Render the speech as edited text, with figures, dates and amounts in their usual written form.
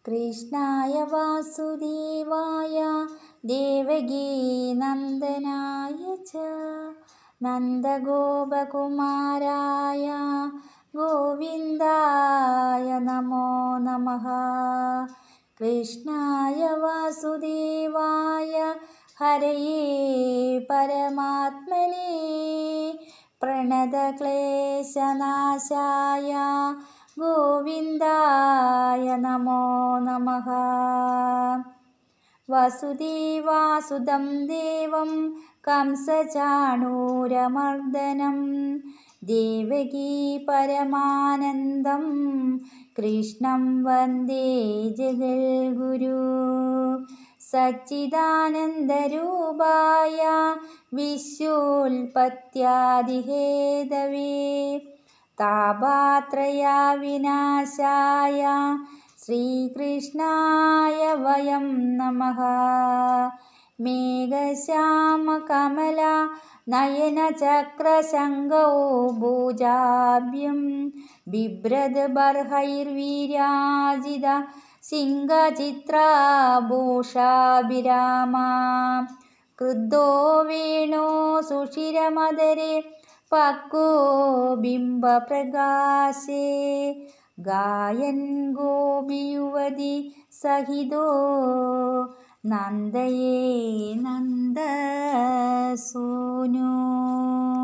കൃഷ്ണായ വാസുദേവായ ദേവകീനന്ദനായ ച നന്ദഗോപകുമാരായ ഗോവിന്ദായ നമോ നമഃ. കൃഷ്ണായ വാസുദേവായ ഹരയേ പരമാത്മനേ പ്രണതക്ലേശനാശായ ഗോവിന്ദായ നമോ നമഃ. വസുദേവാസുതം ദേവം കംസചാണൂരമർദ്ദനം ദേവകീ പരമാനന്ദം കൃഷ്ണം വന്ദേ ജഗദ്ഗുരു. സച്ചിദാനന്ദരൂപായ വിശ്വോൽപത്യാദിഹേതവേ താപത്രയവിനാശായ ശ്രീകൃഷ്ണായ വയം നമഃ. മേഘശ്യാമകമല നയനചക്രശങ്കൗഭുജാഭ്യം ബിഭ്രദ്ബർഹൈർവിരാജിത സിംഹചിത്രാഭൂഷാഭിരാമ. ക്രുദ്ധോ വേണോ സുഷിരമദരെ പക്വോ ബിംബപ്രകാശേ ഗായൻ ഗോപിയുവതി സഹിതോ നന്ദയേ നന്ദസൂനു.